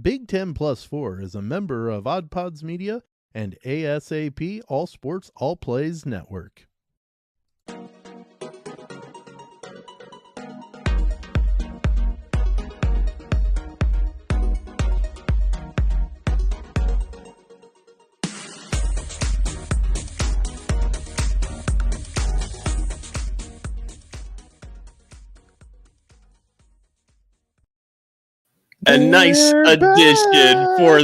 Big Ten Plus 4 is a member of Odd Pods Media and ASAP All Sports All Plays Network. A nice addition for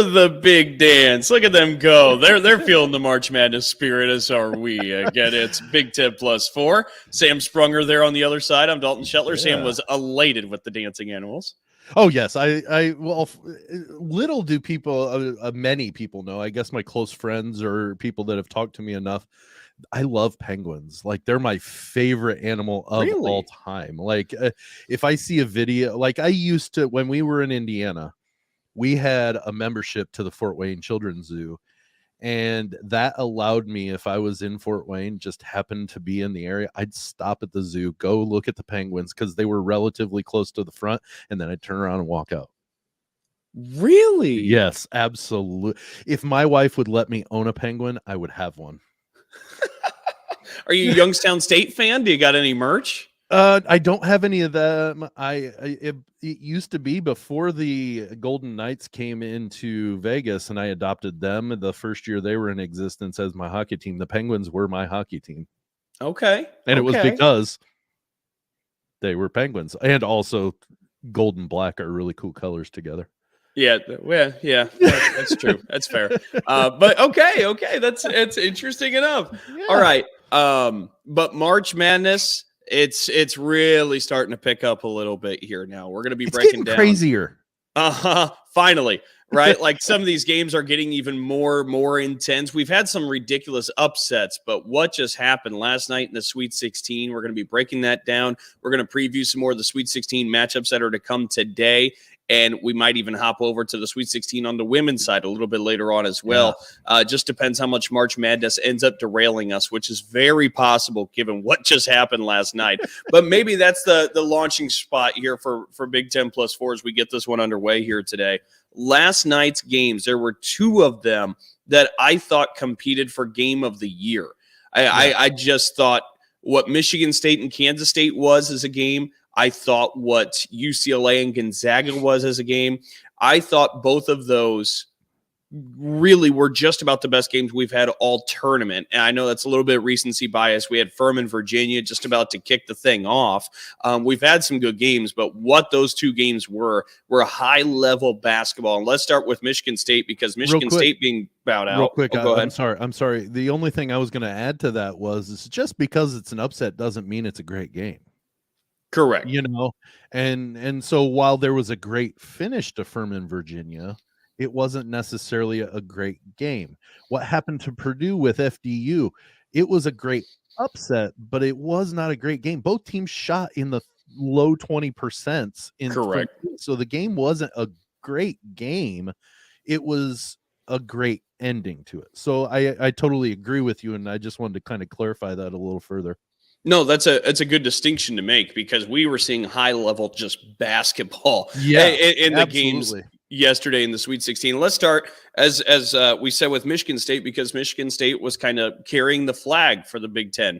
the big dance. Look at them go. They're feeling the March Madness spirit, as are we. Again, it's Big Ten Plus 4. Sam Sprunger there on the other side. I'm Dalton Shetler. Yeah. Sam was elated with the dancing animals. Oh yes, well, little do people, many people know. I guess my close friends or people that have talked to me enough. I love penguins. Like, they're my favorite animal of all time. Like, if I see a video, like I used to, when we were in Indiana, we had a membership to the Fort Wayne Children's Zoo. And that allowed me, if I was in Fort Wayne, just happened to be in the area, I'd stop at the zoo, go look at the penguins because they were relatively close to the front. And then I'd turn around and walk out. Really? Yes, absolutely. If my wife would let me own a penguin, I would have one. Are you a Youngstown State fan? Do you got any merch? I don't have any of them. It used to be before the Golden Knights came into Vegas, and I adopted them the first year they were in existence as my hockey team. The Penguins were my hockey team. Okay. And it was because they were Penguins, and also gold and black are really cool colors together. Yeah, that's true. That's fair. But okay, it's interesting enough. Yeah. All right. But March Madness, it's really starting to pick up a little bit here now. We're going to be breaking down crazier. Finally, right? Like, some of these games are getting even more intense. We've had some ridiculous upsets, but what just happened last night in the Sweet 16? We're going to be breaking that down. We're going to preview some more of the Sweet 16 matchups that are to come today. And we might even hop over to the Sweet 16 on the women's side a little bit later on as well. Yeah. Just depends how much March Madness ends up derailing us, which is very possible given what just happened last night. But maybe that's the launching spot here for Big Ten Plus 4 as we get this one underway here today. Last night's games, there were two of them that I thought competed for Game of the Year. I just thought what Michigan State and Kansas State was as a game, I thought what UCLA and Gonzaga was as a game. I thought both of those really were just about the best games we've had all tournament. And I know that's a little bit of recency bias. We had Furman, Virginia, just about to kick the thing off. We've had some good games, but what those two games were high-level basketball. And let's start with Michigan State, because Michigan State being bowed out. Real quick, go ahead. I'm sorry. The only thing I was going to add to that is just because it's an upset doesn't mean it's a great game. Correct. And so while there was a great finish to Furman, Virginia, it wasn't necessarily a great game. What happened to Purdue with FDU? It was a great upset, but it was not a great game. Both teams shot in the low 20%. Correct. So the game wasn't a great game. It was a great ending to it. So I totally agree with you, and I just wanted to kind of clarify that a little further. No, that's a good distinction to make, because we were seeing high level just basketball in the games yesterday in the Sweet 16. Let's start as we said with Michigan State, because Michigan State was kind of carrying the flag for the Big Ten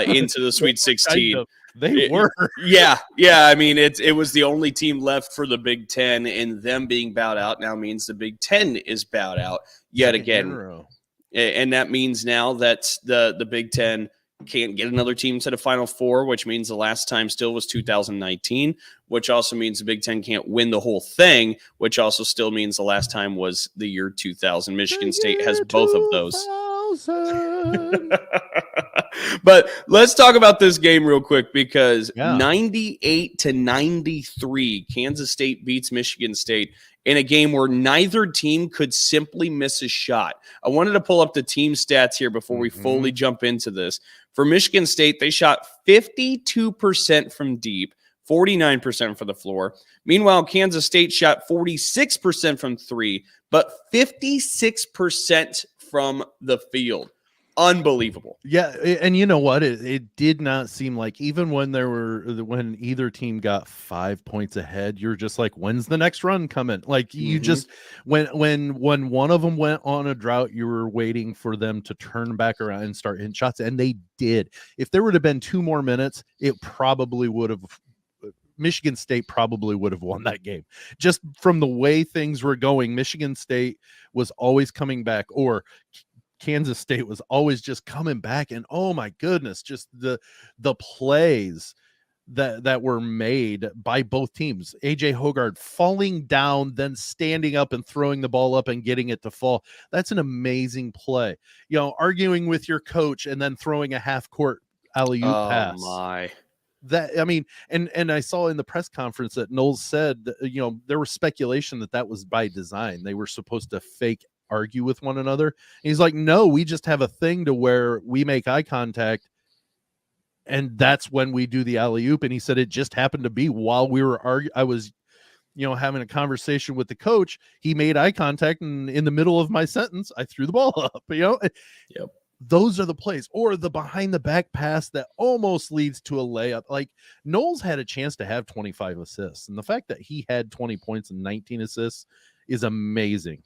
into the Sweet 16. They were. Yeah. I mean, it was the only team left for the Big Ten, and them being bowed out now means the Big Ten is bowed out yet again. And that means now that the Big Ten can't get another team to the Final Four, which means the last time still was 2019, which also means the Big Ten can't win the whole thing, which also still means the last time was the year 2000. Michigan State has both of those. But let's talk about this game real quick, because 98-93, Kansas State beats Michigan State in a game where neither team could simply miss a shot. I wanted to pull up the team stats here before we fully jump into this. For Michigan State, they shot 52% from deep, 49% for the floor. Meanwhile, Kansas State shot 46% from three, but 56% from the field. unbelievable. Yeah, and you know what? It did not seem like, even when either team got 5 points ahead, you're just like, when's the next run coming? Like, you just when one of them went on a drought, you were waiting for them to turn back around and start hitting shots, and they did. If there would have been 2 more minutes, it probably would have. Michigan State probably would have won that game. Just from the way things were going, Michigan State was always coming back, or Kansas State was always just coming back, and oh my goodness, just the plays that were made by both teams. AJ Hoggard falling down, then standing up and throwing the ball up and getting it to fall. That's an amazing play. You know, arguing with your coach and then throwing a half court alley-oop pass. Oh my. That, I mean, and I saw in the press conference that Knowles said that, you know, there was speculation that was by design. They were supposed to fake argue with one another. And he's like, no, we just have a thing to where we make eye contact, and that's when we do the alley-oop. And he said it just happened to be while we were arguing. I was, you know, having a conversation with the coach. He made eye contact, and in the middle of my sentence, I threw the ball up. You know, yep. Those are the plays, or the behind the back pass that almost leads to a layup. Like, Knowles had a chance to have 25 assists, and the fact that he had 20 points and 19 assists is amazing.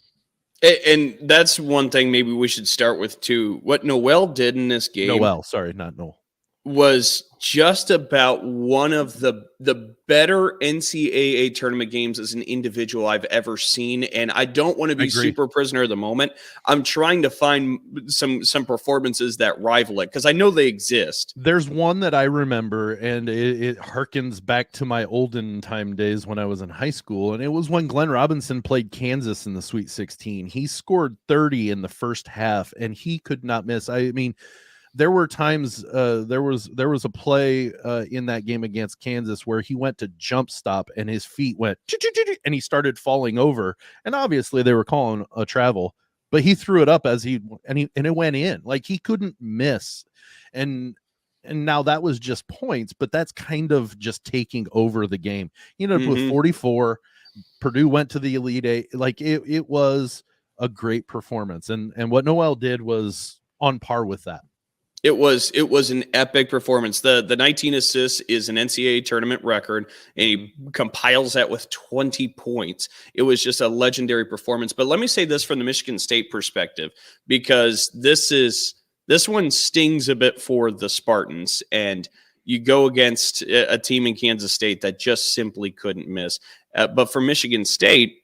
And that's one thing maybe we should start with too. What Noel did in this game. Noel, sorry, not Noel. Was just about one of the better NCAA tournament games as an individual I've ever seen. And I don't want to be super prisoner of the moment. I'm trying to find some performances that rival it, because I know they exist. There's one that I remember, and it harkens back to my olden time days when I was in high school. And it was when Glenn Robinson played Kansas in the Sweet 16. He scored 30 in the first half, and he could not miss. I mean, there were times there was a play in that game against Kansas where he went to jump stop and his feet went and he started falling over, and obviously they were calling a travel, but he threw it up and it went in. Like, he couldn't miss. And now that was just points, but that's kind of just taking over the game. You know, with 44, Purdue went to the Elite Eight. Like, it was a great performance, and what Noel did was on par with that. It was an epic performance. The 19 assists is an NCAA tournament record, and he compiles that with 20 points. It was just a legendary performance. But let me say this from the Michigan State perspective, because this one stings a bit for the Spartans, and you go against a team in Kansas State that just simply couldn't miss. But for Michigan State,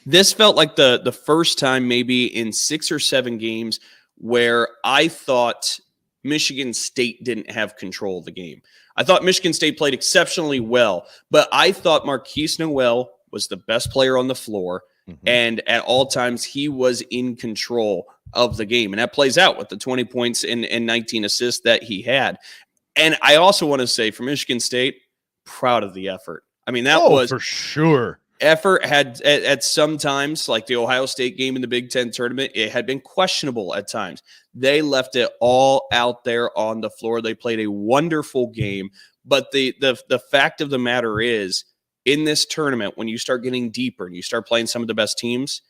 this felt like the first time maybe in 6 or 7 games where I thought Michigan State didn't have control of the game. I thought Michigan State played exceptionally well, but I thought Marquise Noel was the best player on the floor, and at all times he was in control of the game. And that plays out with the 20 points and 19 assists that he had. And I also want to say, for Michigan State, proud of the effort. I mean, that was for sure. Effort had at some times, like the Ohio State game in the Big Ten tournament, it had been questionable at times. They left it all out there on the floor. They played a wonderful game. But the fact of the matter is, in this tournament, when you start getting deeper and you start playing some of the best teams,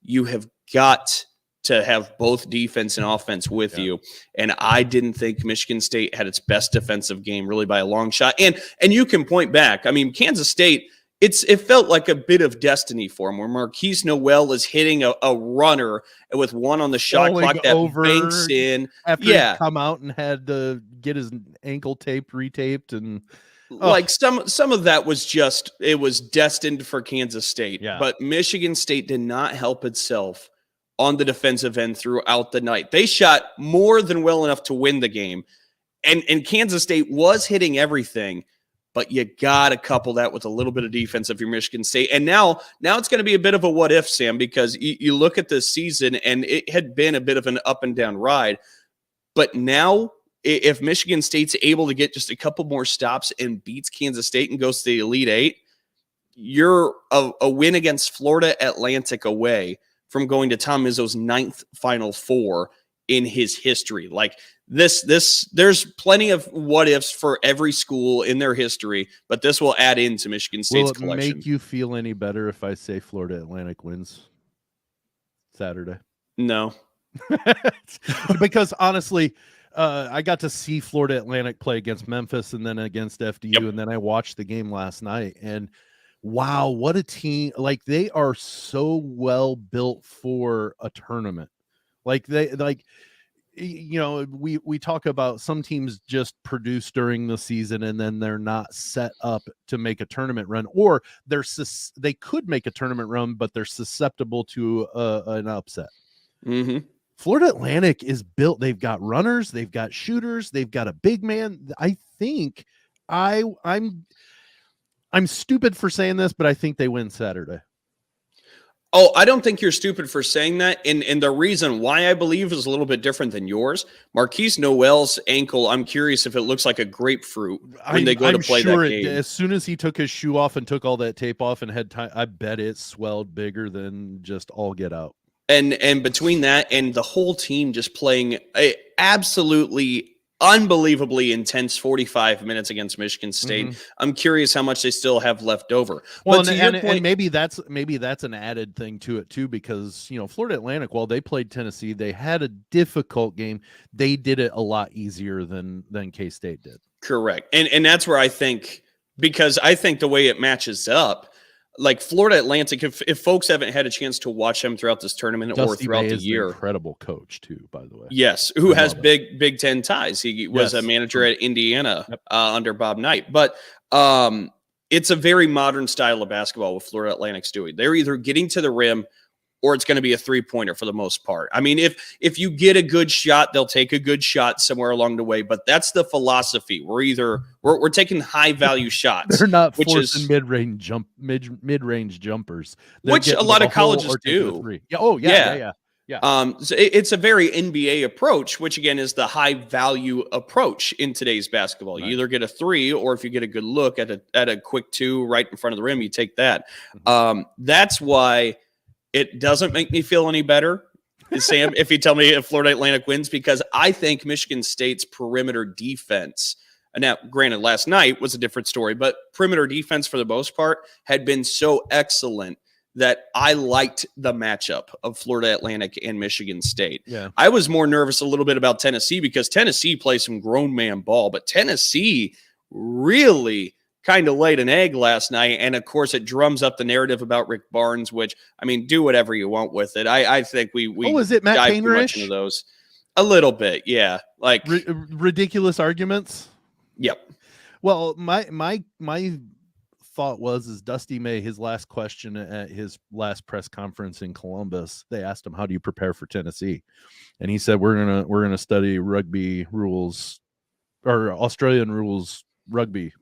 you have got to have both defense and offense with you. And I didn't think Michigan State had its best defensive game really by a long shot. And you can point back. I mean, Kansas State, it felt like a bit of destiny for him, where Marquise Noel is hitting a runner with one on the shot clock that banks in. After he come out and had to get his ankle retaped. And like some of that was just, it was destined for Kansas State. Yeah. But Michigan State did not help itself on the defensive end throughout the night. They shot more than well enough to win the game. And Kansas State was hitting everything. But you got to couple that with a little bit of defense if you're Michigan State. And now it's going to be a bit of a what if, Sam, because you look at this season and it had been a bit of an up and down ride. But now, if Michigan State's able to get just a couple more stops and beats Kansas State and goes to the Elite Eight, you're a win against Florida Atlantic away from going to Tom Izzo's 9th Final Four in his history. Like, there's plenty of what ifs for every school in their history, but this will add into Michigan State's collection. Will it make you feel any better if I say Florida Atlantic wins Saturday? No. Because honestly, I got to see Florida Atlantic play against Memphis and then against FDU, and then I watched the game last night. And wow, what a team! Like, they are so well built for a tournament. Like, we talk about some teams just produce during the season and then they're not set up to make a tournament run, or they could make a tournament run, but they're susceptible to an upset. Mm-hmm. Florida Atlantic is built. They've got runners, they've got shooters, they've got a big man. I think I'm stupid for saying this, but I think they win Saturday. Oh, I don't think you're stupid for saying that. And the reason why I believe is a little bit different than yours. Marquise Noel's ankle, I'm curious if it looks like a grapefruit when they go to play that game. As soon as he took his shoe off and took all that tape off and had time, I bet it swelled bigger than just all get out. And between that and the whole team just playing a absolutely unbelievably intense 45 minutes against Michigan State. I'm curious how much they still have left over. Well, and maybe that's an added thing to it too, because Florida Atlantic, while they played Tennessee, they had a difficult game. They did it a lot easier than K-State did. Correct. And that's where I think, because I think the way it matches up, like Florida Atlantic, if folks haven't had a chance to watch them throughout this tournament or throughout the year, incredible coach too, by the way. Yes, who has Big Ten ties. He was a manager at Indiana under Bob Knight. But it's a very modern style of basketball with Florida Atlantic's doing. They're either getting to the rim or it's going to be a three-pointer for the most part. I mean, if you get a good shot, they'll take a good shot somewhere along the way. But that's the philosophy. We're taking high-value shots. They're not forcing mid-range jumpers, which a lot of colleges do. Yeah. So it's a very NBA approach, which again is the high-value approach in today's basketball. You either get a three, or if you get a good look at a quick two right in front of the rim, you take that. That's why it doesn't make me feel any better, Sam, if you tell me if Florida Atlantic wins, because I think Michigan State's perimeter defense, and now granted last night was a different story, but perimeter defense for the most part had been so excellent that I liked the matchup of Florida Atlantic and Michigan State. Yeah. I was more nervous a little bit about Tennessee because Tennessee plays some grown man ball, but Tennessee really kind of laid an egg last night. And of course it drums up the narrative about Rick Barnes, which, I mean, do whatever you want with it. I think we is it Matt dive too much Cainerish? into those a little bit. Yeah. Like ridiculous arguments. Yep. Well, my thought is Dusty May, his last question at his last press conference in Columbus, they asked him, how do you prepare for Tennessee? And he said, we're going to study rugby rules, or Australian rugby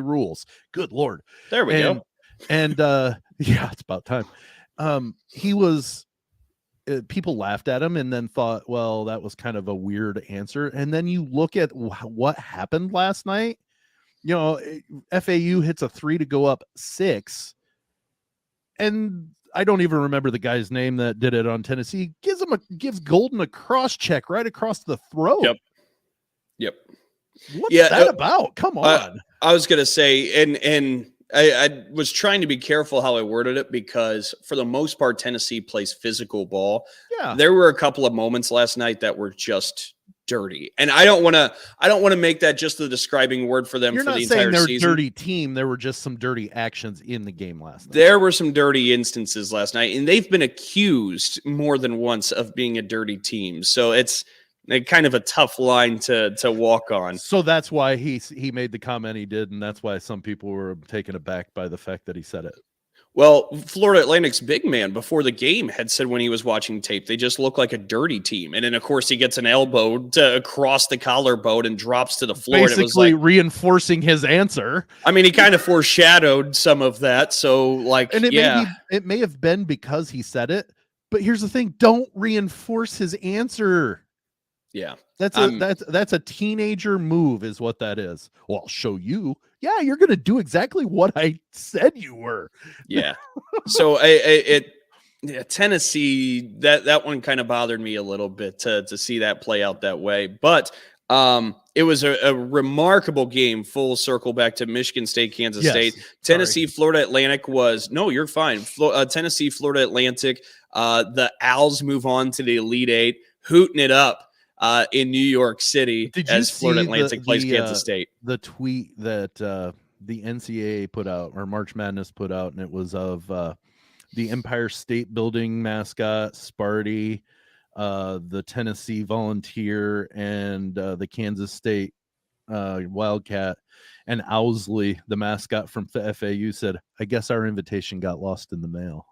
rules. Good Lord. There we go. And yeah, it's about time. People laughed at him and then thought, well, that was kind of a weird answer. And then you look at what happened last night. FAU hits a 3 to go up 6. And I don't even remember the guy's name that did it on Tennessee. Gives Golden a cross check right across the throat. Yep. What's that about? Come on. I was going to say, and I was trying to be careful how I worded it, because for the most part, Tennessee plays physical ball. Yeah. There were a couple of moments last night that were just dirty. And I don't want to make that just the describing word for them for the entire season. You're not saying they're a dirty team. There were just some dirty actions in the game last night. There were some dirty instances last night, and they've been accused more than once of being a dirty team. So it's kind of a tough line to walk on. So that's why he made the comment he did, and that's why some people were taken aback by the fact that he said it. Well, Florida Atlantic's big man before the game had said when he was watching tape, they just look like a dirty team. And then, of course, he gets an elbow across the collarbone and drops to the floor. Basically reinforcing his answer. I mean, he kind of foreshadowed some of that. So, it may have been because he said it. But here's the thing. Don't reinforce his answer. Yeah. That's a teenager move is what that is. Well, I'll show you. Yeah, you're going to do exactly what I said you were. Yeah. So Tennessee, that one kind of bothered me a little bit to see that play out that way. But It was a remarkable game, full circle back to Michigan State, Kansas State. Tennessee, Florida Atlantic was, no, you're fine. Tennessee, Florida Atlantic. The Owls move on to the Elite Eight, hooting it up in New York City as Florida Atlantic plays Kansas State. The tweet that the NCAA put out, or March Madness put out, and it was of the Empire State Building mascot, Sparty, the Tennessee Volunteer, and the Kansas State Wildcat, and Owsley, the mascot from FAU, said, "I guess our invitation got lost in the mail."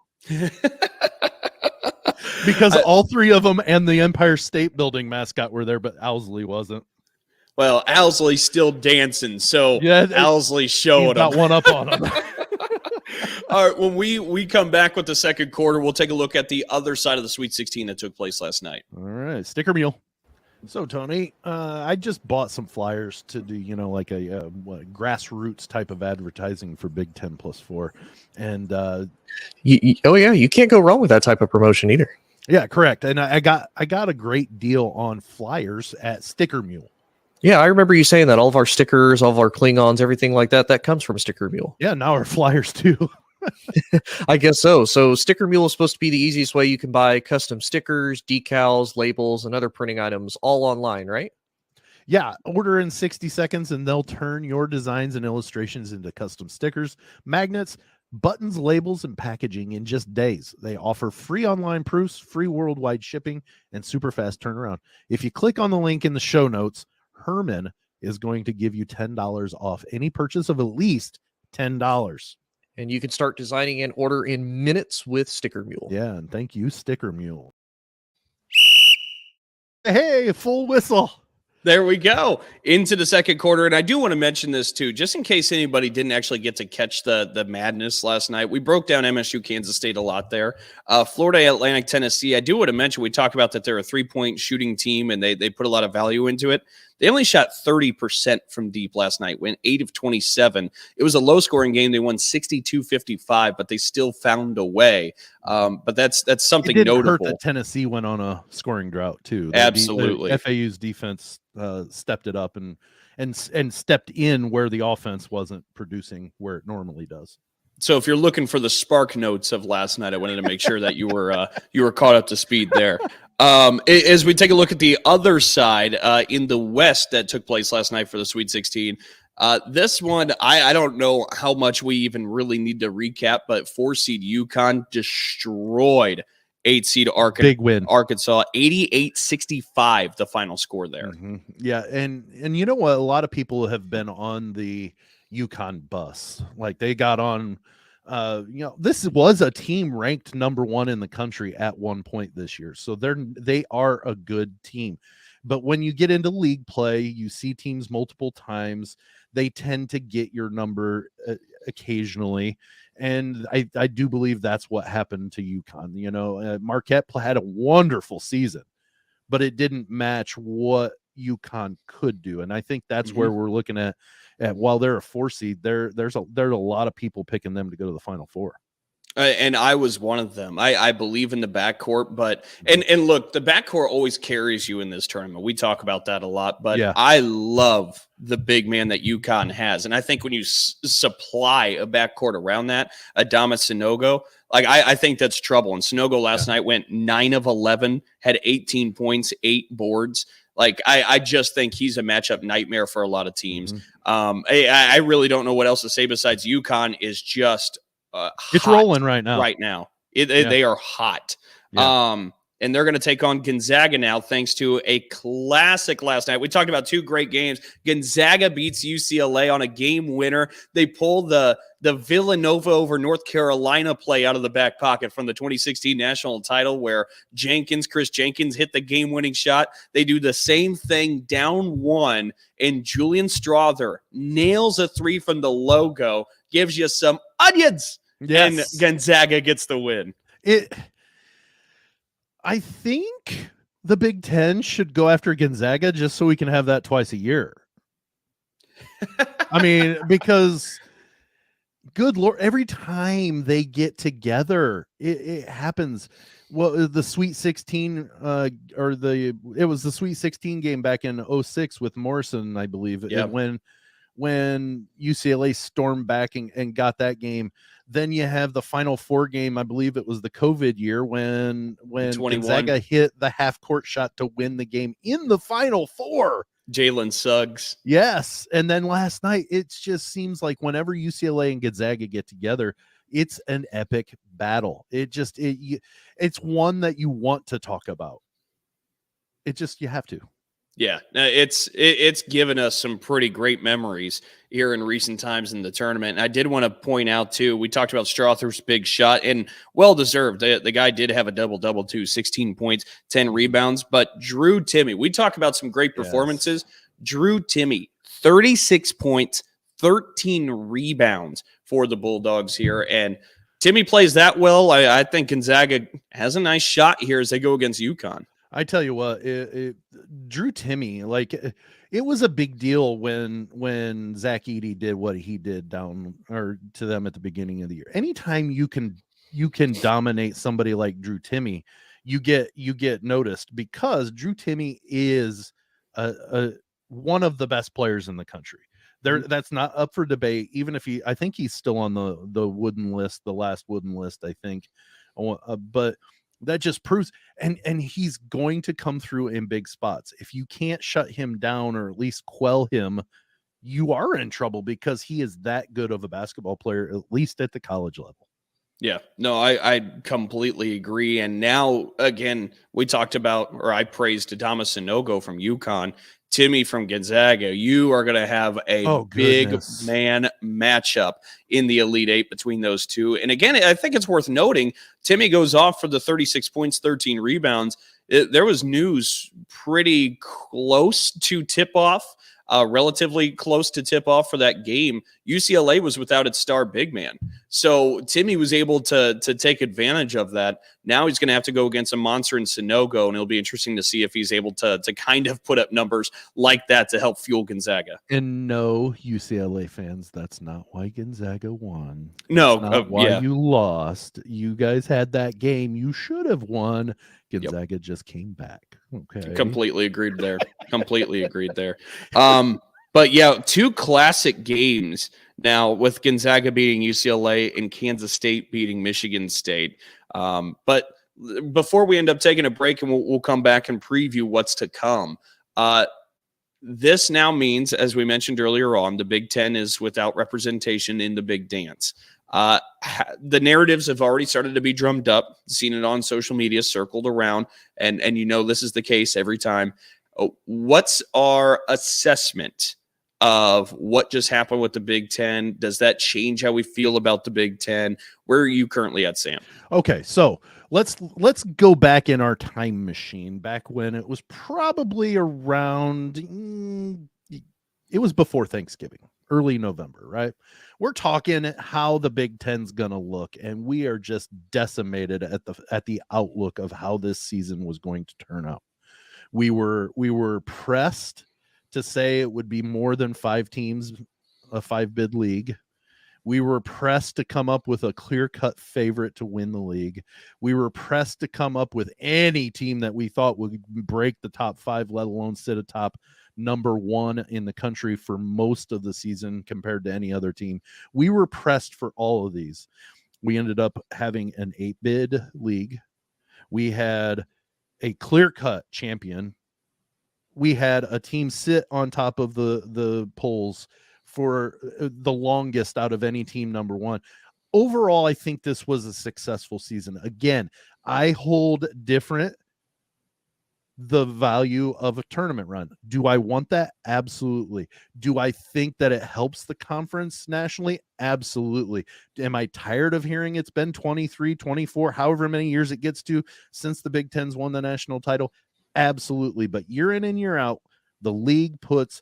Because all three of them and the Empire State Building mascot were there, but Owsley wasn't. Well, Owsley's still dancing, so Owsley showed got one up on him. All right, when we come back with the second quarter, we'll take a look at the other side of the Sweet 16 that took place last night. All right, sticker mule. So, Tony, I just bought some flyers to do, like a grassroots type of advertising for Big 10+4. And you can't go wrong with that type of promotion either. Yeah, correct. And I got a great deal on flyers at Sticker Mule. Yeah, I remember you saying that all of our stickers, all of our Klingons, everything like that comes from Sticker Mule. Yeah, now our flyers too. I guess so. So Sticker Mule is supposed to be the easiest way you can buy custom stickers, decals, labels, and other printing items all online, right? Yeah, order in 60 seconds and they'll turn your designs and illustrations into custom stickers, magnets, buttons, labels, and packaging in just days. They offer free online proofs, free worldwide shipping, and super fast turnaround. If you click on the link in the show notes, Herman is going to give you $10 off any purchase of at least $10. And you can start designing and order in minutes with Sticker Mule. Yeah, and thank you, Sticker Mule. Hey, full whistle. There we go into the second quarter. And I do want to mention this too, just in case anybody didn't actually get to catch the madness last night. We broke down MSU, Kansas State a lot there. Florida Atlantic, Tennessee. I do want to mention, we talked about that they're a 3-point shooting team and they put a lot of value into it. They only shot 30% from deep last night, went 8 of 27. It was a low-scoring game. They won 62-55, but they still found a way. But that's something it didn't notable. Hurt that Tennessee went on a scoring drought too. Absolutely, FAU's defense stepped it up and stepped in where the offense wasn't producing where it normally does. So if you're looking for the spark notes of last night, I wanted to make sure that you were caught up to speed there. As we take a look at the other side in the West that took place last night for the Sweet 16, this one, I don't know how much we even really need to recap, but 4-seed UConn destroyed 8-seed Big win. Arkansas, 88-65, the final score there. Mm-hmm. Yeah, and you know what? A lot of people have been on the UConn bus. Like they got on, this was a team ranked number 1 in the country at one point this year. So they are a good team. But when you get into league play, you see teams multiple times. They tend to get your number occasionally. And I do believe that's what happened to UConn. Marquette had a wonderful season, but it didn't match what UConn could do. And I think that's where we're looking at while they're a 4-seed, there's a lot of people picking them to go to the Final Four. And I was one of them. I believe in the backcourt, but and look, the backcourt always carries you in this tournament. We talk about that a lot, but yeah. I love the big man that UConn has, and I think when you supply a backcourt around that, Adama Sanogo, I think that's trouble. And Sanogo last night went 9 of 11, had 18 points, 8 boards. I just think he's a matchup nightmare for a lot of teams. I really don't know what else to say besides UConn is just it's rolling right now. They are hot. Yeah. And they're going to take on Gonzaga now, thanks to a classic last night. We talked about 2 great games. Gonzaga beats UCLA on a game winner. They pull the Villanova over North Carolina play out of the back pocket from the 2016 national title, where Chris Jenkins hit the game-winning shot. They do the same thing down 1, and Julian Strother nails a 3 from the logo, gives you some onions, and Gonzaga gets the win. I think the Big Ten should go after Gonzaga just so we can have that twice a year. I mean, because Good Lord, every time they get together, it happens. Well, the Sweet 16 it was the Sweet 16 game back in 06 with Morrison, I believe. Yep. When UCLA stormed back and got that game. Then you have the Final Four game. I believe it was the COVID year when 21. Gonzaga hit the half court shot to win the game in the Final Four. Jalen Suggs. Yes. And then last night, it just seems like whenever UCLA and Gonzaga get together, it's an epic battle. It's one that you want to talk about. You have to. Yeah, it's given us some pretty great memories here in recent times in the tournament. And I did want to point out, too, we talked about Strother's big shot, and well-deserved. The guy did have a double-double, too, 16 points, 10 rebounds. But Drew Timme, we talk about some great performances. Yes. Drew Timme, 36 points, 13 rebounds for the Bulldogs here. And Timme plays that well. I think Gonzaga has a nice shot here as they go against UConn. I tell you what, Drew Timme, like it was a big deal when Zach Edey did what he did down or to them at the beginning of the year. Anytime you can dominate somebody like Drew Timme, you get noticed because Drew Timme is one of the best players in the country. That's not up for debate. Even if I think he's still on the wooden list, the last wooden list, I think, but. That just proves, and he's going to come through in big spots. If you can't shut him down or at least quell him, you are in trouble because he is that good of a basketball player, at least at the college level. Yeah, no, I completely agree. And now, again, we talked about, or I praised Adama Sanogo from UConn, Timme from Gonzaga. You are going to have a big man matchup in the Elite Eight between those two. And again, I think it's worth noting, Timme goes off for the 36 points, 13 rebounds. There was news pretty close to tip-off, relatively close to tip-off for that game. UCLA was without its star big man. So Timme was able to take advantage of that. Now he's going to have to go against a monster in Sanogo, and it'll be interesting to see if he's able to kind of put up numbers like that to help fuel Gonzaga. And no, UCLA fans, that's not why Gonzaga won. No, that's not why you lost. You guys had that game. You should have won. Gonzaga just came back. Okay. Completely agreed there. Completely agreed there. But yeah, two classic games now with Gonzaga beating UCLA and Kansas State beating Michigan State. But before we end up taking a break and we'll come back and preview what's to come, this now means, as we mentioned earlier on, the Big Ten is without representation in the Big Dance. The narratives have already started to be drummed up, seen it on social media, circled around, and this is the case every time. What's our assessment of what just happened with the Big Ten? Does that change how we feel about the Big Ten? Where are you currently at, Sam? Okay, so let's go back in our time machine, back when it was probably around, it was before Thanksgiving, early November, right? We're talking how the Big Ten's gonna look, and we are just decimated at the outlook of how this season was going to turn out. We were pressed to say it would be more than 5 teams, a 5-bid league. We were pressed to come up with a clear-cut favorite to win the league. We were pressed to come up with any team that we thought would break the top 5, let alone sit atop number 1 in the country for most of the season compared to any other team. We were pressed for all of these. We ended up having an 8-bid league. We had a clear-cut champion. We had a team sit on top of the polls for the longest out of any team, number 1. Overall, I think this was a successful season. Again, I hold different the value of a tournament run. Do I want that? Absolutely. Do I think that it helps the conference nationally? Absolutely. Am I tired of hearing it's been 23, 24, however many years it gets to since the Big Ten's won the national title? Absolutely. But year in and year out, the league puts,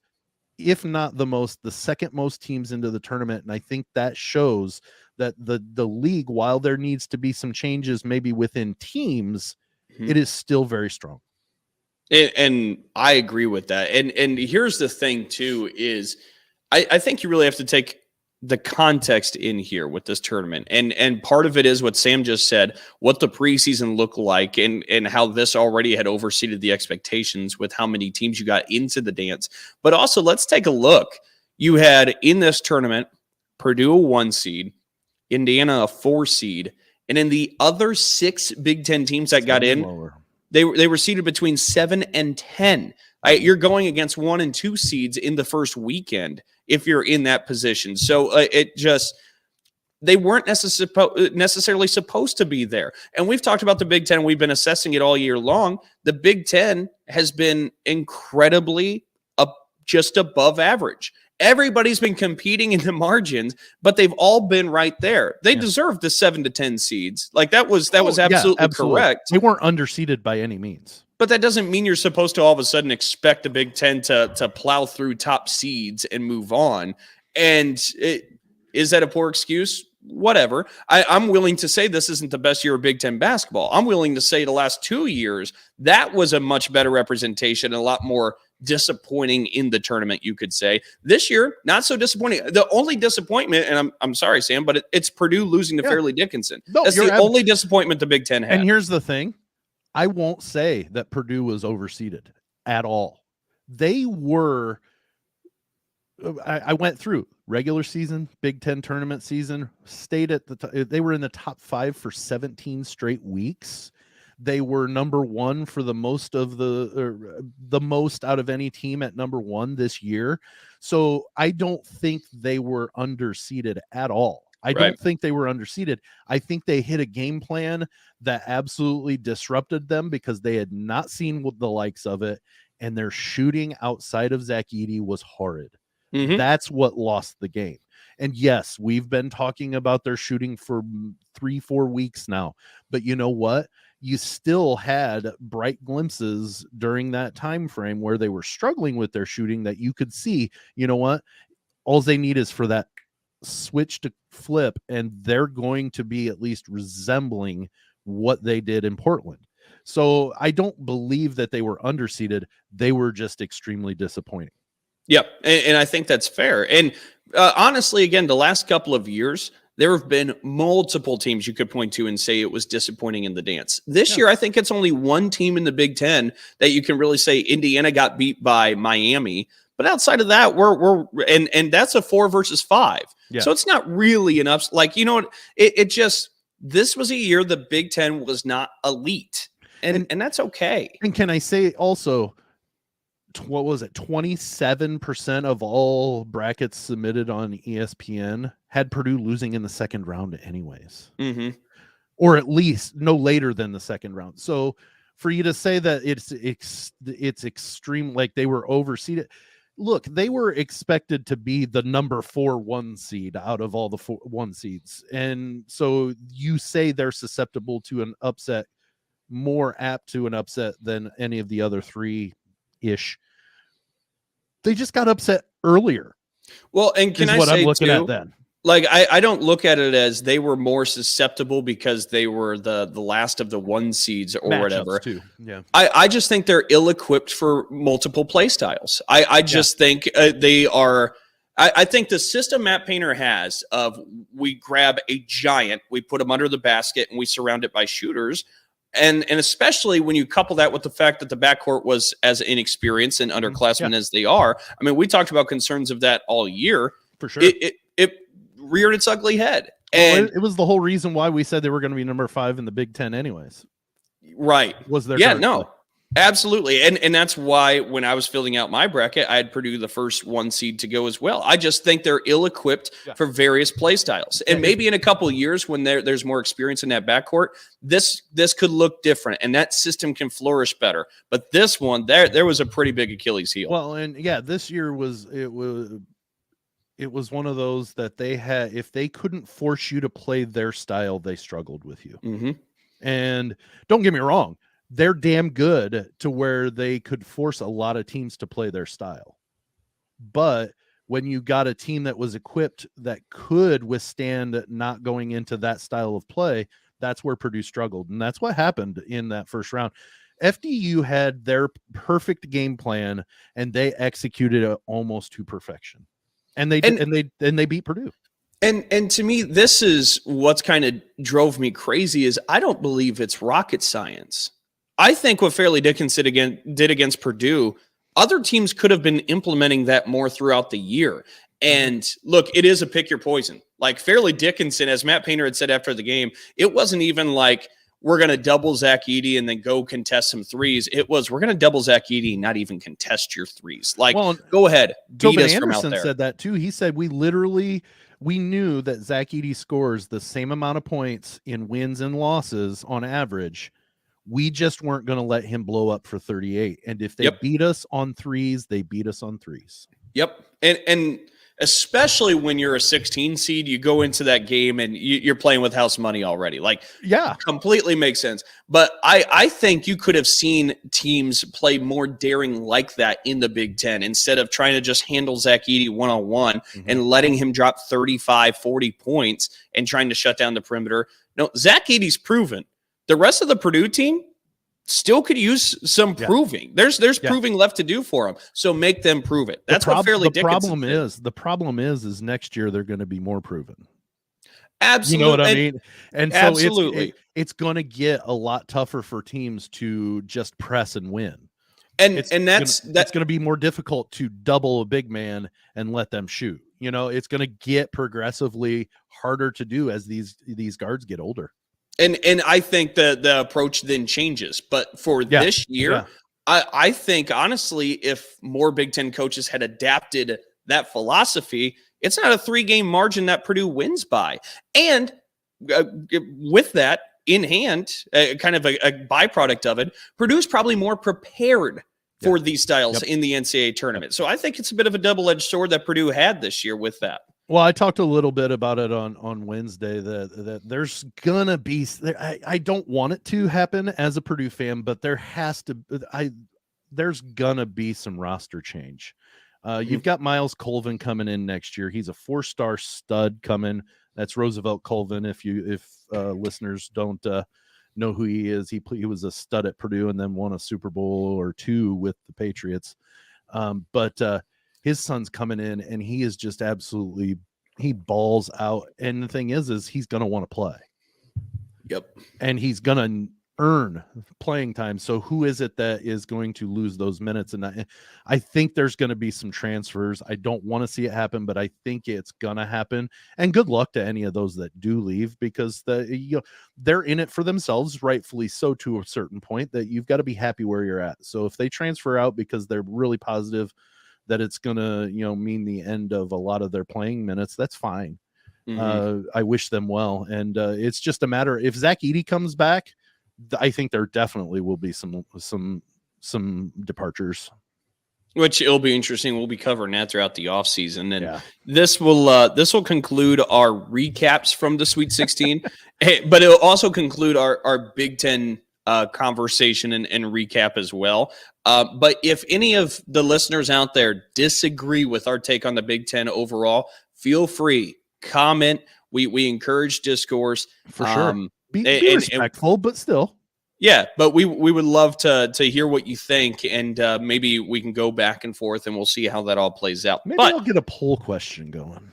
if not the second most teams into the tournament. And I think that shows that the league, while there needs to be some changes maybe within teams, it is still very strong. And I agree with that. And here's the thing, too, is I think you really have to take the context in here with this tournament. And part of it is what Sam just said, what the preseason looked like and how this already had overseeded the expectations with how many teams you got into the dance. But also, let's take a look. You had in this tournament, Purdue a 1 seed, Indiana a 4 seed, and in the other 6 Big Ten teams that got in, they were seeded between 7 and 10. You're going against 1 and 2 seeds in the first weekend if you're in that position. So they weren't necessarily supposed to be there. And we've talked about the Big Ten. We've been assessing it all year long. The Big Ten has been incredibly just above average. Everybody's been competing in the margins, but they've all been right there. They deserve the 7 to 10 seeds. Like that was absolutely correct. They weren't underseeded by any means. But that doesn't mean you're supposed to all of a sudden expect the Big Ten to plow through top seeds and move on. And is that a poor excuse? Whatever. I'm willing to say this isn't the best year of Big Ten basketball. I'm willing to say the last 2 years, that was a much better representation and a lot more disappointing in the tournament, you could say. This year, not so disappointing. The only disappointment, and I'm sorry, Sam, but it's Purdue losing to Fairleigh Dickinson. No, that's the only disappointment the Big Ten had. And here's the thing. I won't say that Purdue was overseeded at all. They were, I went through regular season, Big Ten tournament season, stayed at they were in the top 5 for 17 straight weeks. They were number 1 for the most out of any team at number 1 this year. So I don't think they were underseeded at all. I don't think they were underseeded. I think they hit a game plan that absolutely disrupted them because they had not seen the likes of it, and their shooting outside of Zach Edey was horrid. Mm-hmm. That's what lost the game. And yes, we've been talking about their shooting for 3-4 weeks now, but you know what? You still had bright glimpses during that time frame where they were struggling with their shooting that you could see, you know what? All they need is for that switch to flip, and they're going to be at least resembling what they did in Portland. So I don't believe that they were underseeded. They were just extremely disappointing. Yep. And I think that's fair. And honestly, again, the last couple of years, there have been multiple teams you could point to and say it was disappointing in the dance. This year, I think it's only one team in the Big Ten that you can really say Indiana got beat by Miami. But outside of that, we're that's a 4 versus 5. Yeah. So it's not really enough. Like, you know what? It just, this was a year the Big Ten was not elite. And that's okay. And can I say also, what was it? 27% of all brackets submitted on ESPN had Purdue losing in the second round anyways. Mm-hmm. Or at least no later than the second round. So for you to say that it's extreme, like they were overseeded. Look, they were expected to be the number 4 1 seed out of all the 1 seeds. And so you say they're susceptible to an upset, more apt to an upset than any of the other 3-ish. They just got upset earlier. Well, and can I what say I'm looking too, at then? Like, I don't look at it as they were more susceptible because they were the last of the 1 seeds or whatever. Too. Yeah. I just think they're ill-equipped for multiple play styles. I just think they are. I think the system Matt Painter has of we grab a giant, we put him under the basket, and we surround it by shooters. And especially when you couple that with the fact that the backcourt was as inexperienced and underclassmen as they are. I mean, we talked about concerns of that all year. For sure. It reared its ugly head. And it was the whole reason why we said they were going to be number 5 in the Big Ten anyways. Right. Was there? Absolutely. And that's why when I was filling out my bracket, I had Purdue the first 1 seed to go as well. I just think they're ill-equipped for various play styles. And maybe in a couple of years when there's more experience in that backcourt, this could look different and that system can flourish better. But this one, there was a pretty big Achilles heel. Well, and this year it was one of those that they had, if they couldn't force you to play their style, they struggled with you. Mm-hmm. And don't get me wrong, they're damn good to where they could force a lot of teams to play their style. But when you got a team that was equipped that could withstand not going into that style of play, that's where Purdue struggled. And that's what happened in that first round. FDU had their perfect game plan and they executed it almost to perfection. And they did, and they beat Purdue. And to me, this is what's kind of drove me crazy is I don't believe it's rocket science. I think what Fairleigh Dickinson did against Purdue, other teams could have been implementing that more throughout the year. And look, it is a pick your poison. Like Fairleigh Dickinson, as Matt Painter had said after the game, it wasn't even like we're going to double Zach Edey and then go contest some threes. It was we're going to double Zach Edey and not even contest your threes. Like, go ahead, beat us from out there. Said that too. He said we knew that Zach Edey scores the same amount of points in wins and losses on average. We just weren't going to let him blow up for 38. And if they beat us on threes, they beat us on threes. Yep. And especially when you're a 16 seed, you go into that game and you're playing with house money already. Like, completely makes sense. But I think you could have seen teams play more daring like that in the Big Ten instead of trying to just handle Zach Edey one-on-one and letting him drop 35, 40 points and trying to shut down the perimeter. No, Zach Edey's proven. The rest of the Purdue team still could use some proving. There's proving left to do for them. So make them prove it. That's what Fairleigh Dickinson did. The problem is next year they're going to be more proven. Absolutely. You know what I mean? And so absolutely. It's going to get a lot tougher for teams to just press and win. And that's going to be more difficult to double a big man and let them shoot. You know, it's going to get progressively harder to do as these guards get older. And I think the approach then changes. But for this year, I think, honestly, if more Big Ten coaches had adapted that philosophy, it's not a 3-game margin that Purdue wins by. And with that in hand, kind of a byproduct of it, Purdue's probably more prepared for these styles in the NCAA tournament. So I think it's a bit of a double-edged sword that Purdue had this year with that. Well, I talked a little bit about it on Wednesday that there's gonna be. I don't want it to happen as a Purdue fan, but there's gonna be some roster change. You've got Miles Colvin coming in next year. He's a 4-star stud coming. That's Roosevelt Colvin. If listeners don't know who he is, he was a stud at Purdue and then won a Super Bowl or 2 with the Patriots. But his son's coming in and he is just he balls out. And the thing is he's going to want to play. Yep. And he's going to earn playing time. So who is it that is going to lose those minutes? And I think there's going to be some transfers. I don't want to see it happen, but I think it's going to happen. And good luck to any of those that do leave, because they're in it for themselves, rightfully so, to a certain point, that you've got to be happy where you're at. So if they transfer out because they're really positive that it's going to, mean the end of a lot of their playing minutes, that's fine. I wish them well. And it's just a matter, if Zach Edey comes back, I think there definitely will be some departures. Which it'll be interesting. We'll be covering that throughout the offseason. And this will conclude our recaps from the Sweet 16, but it'll also conclude our Big Ten conversation and recap as well. But if any of the listeners out there disagree with our take on the Big Ten overall, feel free, comment. We encourage discourse. For sure. Be respectful, but still. Yeah, but we would love to hear what you think, and maybe we can go back and forth, and we'll see how that all plays out. Maybe I'll get a poll question going.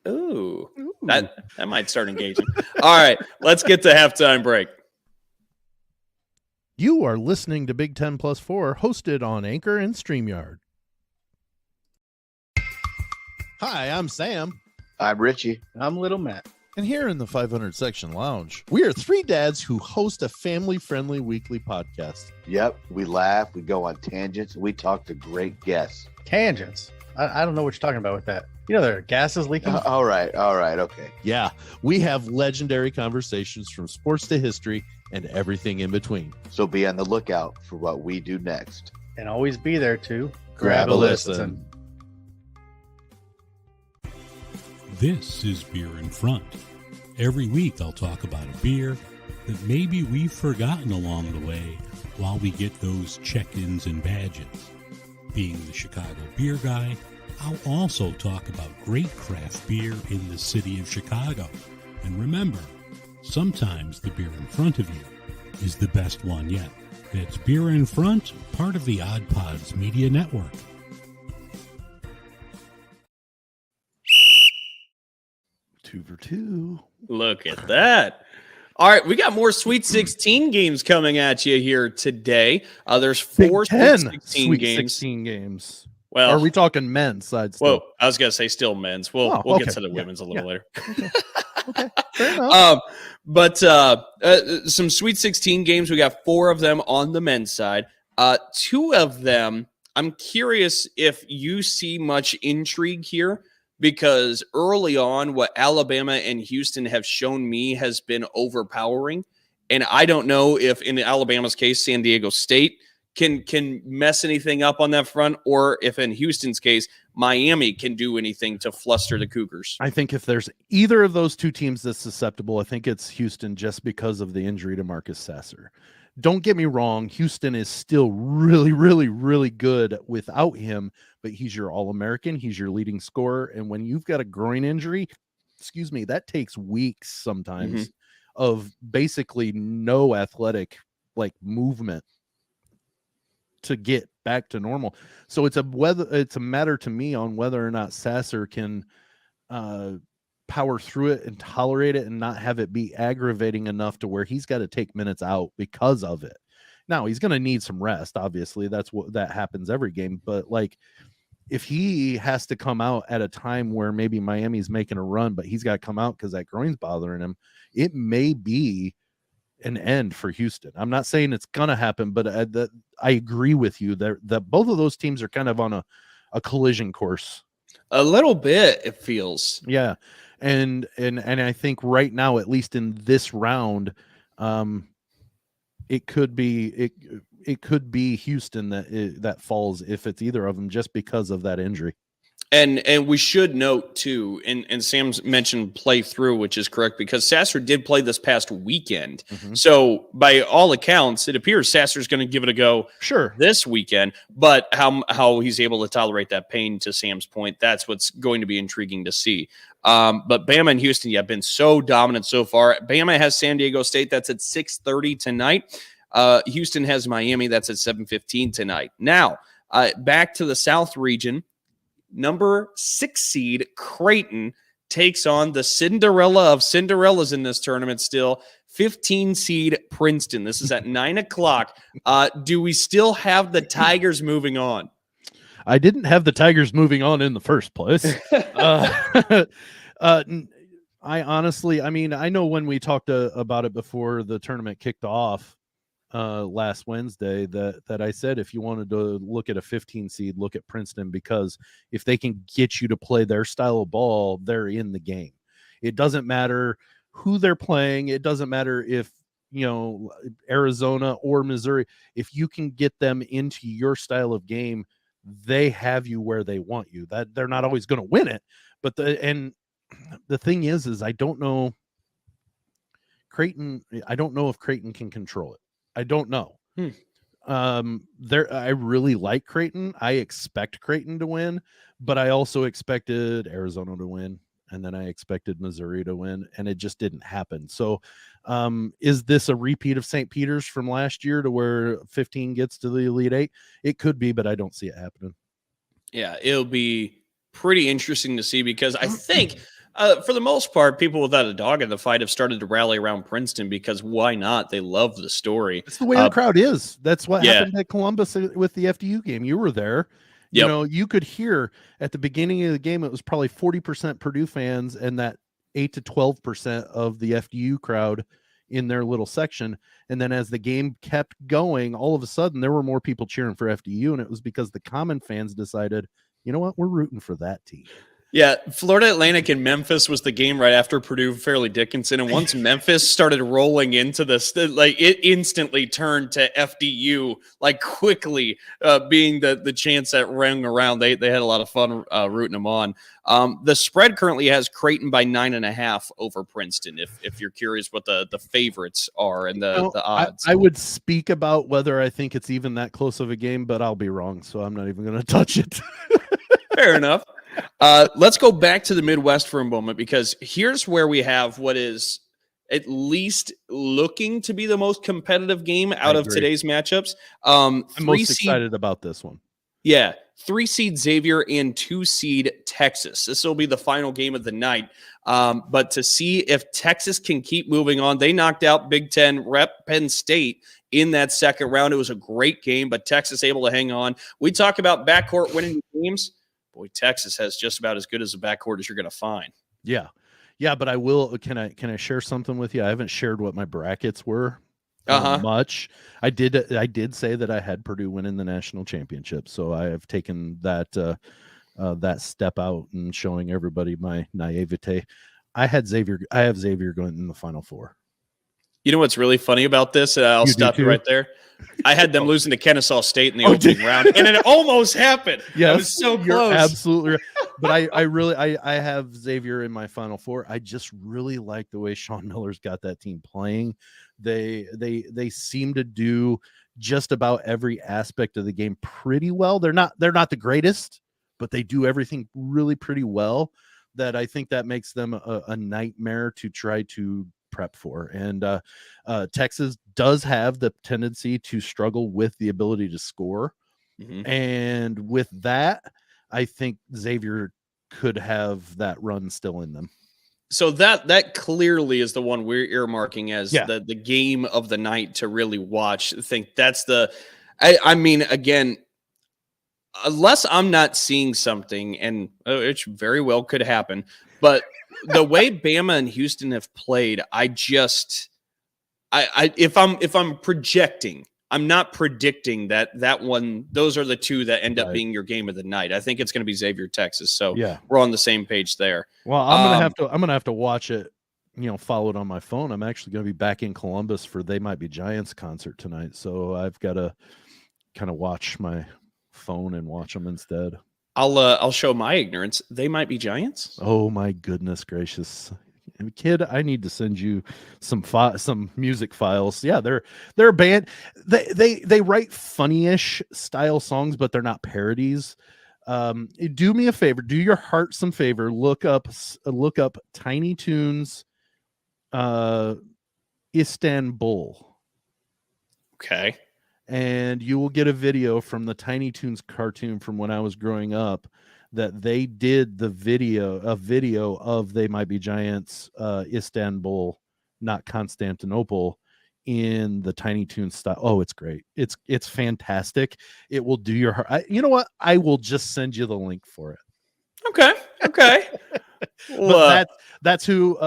Ooh. That might start engaging. All right, let's get to halftime break. You are listening to Big Ten Plus 4, hosted on Anchor and StreamYard. Hi, I'm Sam. I'm Richie. I'm Little Matt. And here in the 500 Section Lounge, we are 3 dads who host a family-friendly weekly podcast. Yep, we laugh, we go on tangents, and we talk to great guests. Tangents? I don't know what you're talking about with that. There are gases leaking? All right, okay. Yeah, we have legendary conversations from sports to history and everything in between. So be on the lookout for what we do next. And always be there to grab a listen. This is Beer in Front. Every week I'll talk about a beer that maybe we've forgotten along the way while we get those check-ins and badges. Being the Chicago beer guy, I'll also talk about great craft beer in the city of Chicago. And remember, sometimes the beer in front of you is the best one yet. That's Beer in Front, part of the Odd Pods Media Network. 2 for 2. Look at that. All right, we got more Sweet 16 games coming at you here today. There's 4 Big Sweet 10 16 Sweet games. 16 games. Well, are we talking men's side still? Whoa, I was going to say still men's. We'll Oh, get okay. to the women's a little later. Okay, fair enough. But some Sweet 16 games, we got 4 of them on the men's side. 2 of them, I'm curious if you see much intrigue here, because early on, what Alabama and Houston have shown me has been overpowering. And I don't know if in Alabama's case, San Diego State can mess anything up on that front, or if in Houston's case, Miami can do anything to fluster the Cougars. I think if there's either of those 2 teams that's susceptible, I think it's Houston, just because of the injury to Marcus Sasser. Don't get me wrong, Houston is still really, really, really good without him, but he's your All-American, he's your leading scorer, and when you've got a groin injury, that takes weeks sometimes of basically no athletic movement to get back to normal. So it's a matter to me on whether or not Sasser can power through it and tolerate it and not have it be aggravating enough to where he's got to take minutes out because of it. Now he's going to need some rest. Obviously that happens every game, but if he has to come out at a time where maybe Miami's making a run, but he's got to come out because that groin's bothering him, it may be an end for Houston. I'm not saying it's going to happen, but I agree with you that both of those teams are kind of on a collision course. A little bit, it feels. Yeah. And I think right now, at least in this round, it could be Houston that falls if it's either of them, just because of that injury. And we should note too, and Sam's mentioned play through, which is correct, because Sasser did play this past weekend. So by all accounts, it appears Sasser's going to give it a go this weekend. But how he's able to tolerate that pain, to Sam's point, that's what's going to be intriguing to see. But Bama and Houston, have been so dominant so far. Bama has San Diego State. That's at 6:30 tonight. Houston has Miami. That's at 7:15 tonight. Now, back to the South region. Number 6 seed Creighton takes on the Cinderella of Cinderellas in this tournament still, 15 seed Princeton. This is at 9:00. Do we still have the Tigers moving on? I didn't have the Tigers moving on in the first place. I honestly, I know when we talked about it before the tournament kicked off last Wednesday that I said, if you wanted to look at a 15 seed, look at Princeton, because if they can get you to play their style of ball, they're in the game. It doesn't matter who they're playing. It doesn't matter if, Arizona or Missouri, if you can get them into your style of game, they have you where they want you. That they're not always going to win it, but the thing is I don't know Creighton. I don't know if Creighton can control it. I don't know. I really like Creighton. I expect Creighton to win, but I also expected Arizona to win, and then I expected Missouri to win, and it just didn't happen. So is this a repeat of St. Peter's from last year to where 15 gets to the Elite Eight? It could be, but I don't see it happening. Yeah, it'll be pretty interesting to see, because I think for the most part, people without a dog in the fight have started to rally around Princeton, because why not? They love the story. That's the way the crowd is. That's what happened at Columbus with the FDU game. You were there. You could hear at the beginning of the game, it was probably 40% Purdue fans and that 8 to 12% of the FDU crowd in their little section. And then as the game kept going, all of a sudden there were more people cheering for FDU. And it was because the common fans decided, you know what, we're rooting for that team. Yeah, Florida Atlantic and Memphis was the game right after Purdue Fairleigh Dickinson, and once Memphis started rolling into this, it instantly turned to FDU, quickly being the chance that rang around. They had a lot of fun rooting them on. The spread currently has Creighton by 9.5 over Princeton. If you're curious what the favorites are and the odds, I would speak about whether I think it's even that close of a game, but I'll be wrong, so I'm not even going to touch it. Fair enough. Let's go back to the Midwest for a moment, because here's where we have what is at least looking to be the most competitive game out of today's matchups. I'm most excited about this one. Yeah, 3 seed Xavier and 2 seed Texas. This will be the final game of the night. But to see if Texas can keep moving on, they knocked out Big Ten rep Penn State in that second round. It was a great game, but Texas able to hang on. We talk about backcourt winning games. Boy, Texas has just about as good as a backcourt as you're going to find. Yeah. Yeah, but I will. Can I share something with you? I haven't shared what my brackets were much. I did say that I had Purdue winning the national championship, so I have taken that step out and showing everybody my naivete. I have Xavier going in the Final Four. You know what's really funny about this? I'll stop you right there. I had them losing to Kennesaw State in the opening round, and it almost happened. Yeah, it was so close. You're absolutely right. But I have Xavier in my Final Four. I just really like the way Sean Miller's got that team playing. They seem to do just about every aspect of the game pretty well. They're not the greatest, but they do everything really pretty well. That I think that makes them a nightmare to try to prep for. And Texas does have the tendency to struggle with the ability to score. Mm-hmm. And with that, I think Xavier could have that run still in them. So that clearly is the one we're earmarking as the game of the night to really watch. I think that's I mean, again, unless I'm not seeing something, and it very well could happen, but the way Bama and Houston have played, if I'm projecting, I'm not predicting that one. Those are the two that end up being your game of the night. I think it's going to be Xavier, Texas. So we're on the same page there. Well, I'm gonna have to watch it. Follow it on my phone. I'm actually going to be back in Columbus for They Might Be Giants concert tonight, so I've got to kind of watch my phone and watch them instead. I'll show my ignorance. They Might Be Giants. Oh my goodness gracious, kid! I need to send you some music files. Yeah, they're a band. They write funny-ish style songs, but they're not parodies. Do me a favor. Do your heart some favor. Look up Tiny Toons, Istanbul. Okay. And you will get a video from the Tiny Toons cartoon from when I was growing up that they did a video of They Might Be Giants, Istanbul, not Constantinople, in the Tiny Toons style. Oh, it's great. It's fantastic. It will do your heart. You know what? I will just send you the link for it. Okay. But that's who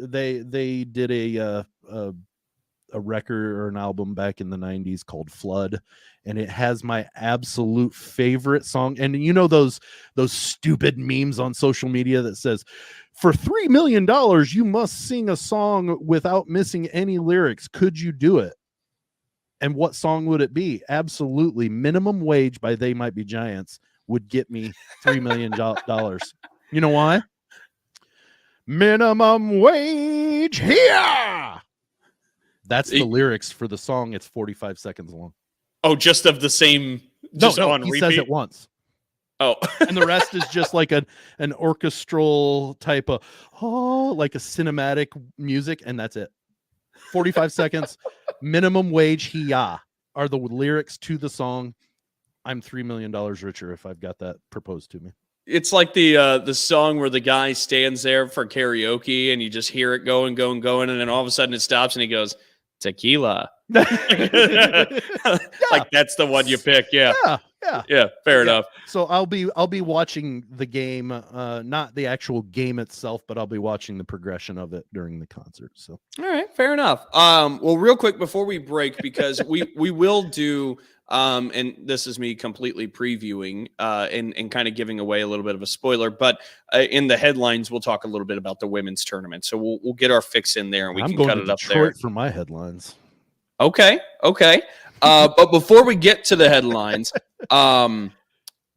they did a record or an album back in the 90s called Flood, and it has my absolute favorite song. And those stupid memes on social media that says, for $3 million you must sing a song without missing any lyrics. Could you do it? And what song would it be? Absolutely. Minimum Wage by They Might Be Giants would get me $3 million. You know why? Minimum wage here. That's the lyrics for the song. It's 45 seconds long. Oh, just of the same. Just no, on he repeat? says it once. Oh, and the rest is just like an orchestral type of like a cinematic music, and that's it. 45 seconds. Minimum wage hiya are the lyrics to the song. I'm $3 million richer if I've got that proposed to me. It's like the song where the guy stands there for karaoke and you just hear it going, and then all of a sudden it stops and he goes, tequila. Like that's the one you pick. Yeah. Fair enough. So I'll be watching the game, not the actual game itself, but I'll be watching the progression of it during the concert. So all right, fair enough. Well, real quick before we break, because we will do and this is me completely previewing and kind of giving away a little bit of a spoiler, but in the headlines we'll talk a little bit about the women's tournament. So we'll get our fix in there and we can cut it up there for my headlines. Okay. But before we get to the headlines,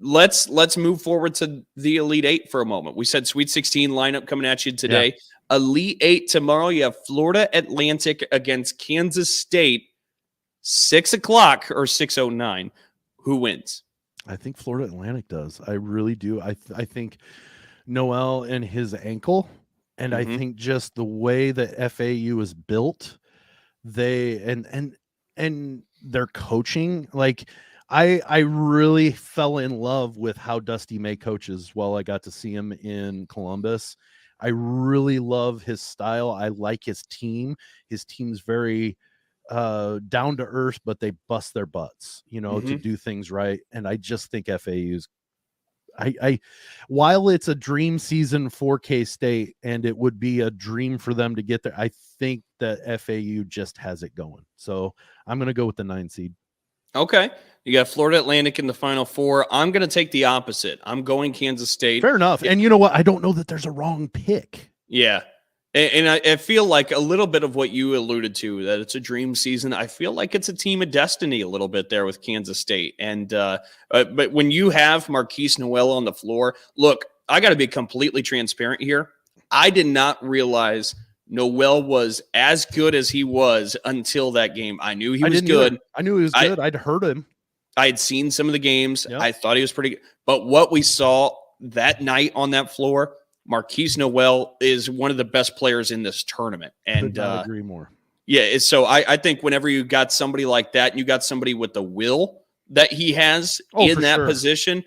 let's move forward to the Elite Eight for a moment. We said Sweet 16 lineup coming at you today. Yeah. Elite Eight tomorrow. You have Florida Atlantic against Kansas State, 6:00 or 6:09. Who wins? I think Florida Atlantic does. I really do. I think Noel and his ankle, and I think just the way that FAU is built, they and their coaching, like I really fell in love with how Dusty May coaches while I got to see him in Columbus. I really love his style. I like his team. His team's very down to earth, but they bust their butts, to do things right. And I just think FAU's while it's a dream season for K-State and it would be a dream for them to get there, I think that FAU just has it going. So I'm going to go with the 9 seed. Okay. You got Florida Atlantic in the Final Four. I'm going to take the opposite. I'm going Kansas State. Fair enough. And you know what? I don't know that there's a wrong pick. Yeah. And I feel like a little bit of what you alluded to, that it's a dream season. I feel like it's a team of destiny a little bit there with Kansas State. And but when you have Marquise Noel on the floor, look, I got to be completely transparent here. I did not realize Noel was as good as he was until that game. I knew he was good. I knew he was good. I'd heard him. I had seen some of the games. Yep. I thought he was pretty good. But what we saw that night on that floor, Marquise Noel is one of the best players in this tournament. And I agree more. Yeah. So I think whenever you got somebody like that, and you got somebody with the will that he has in that position,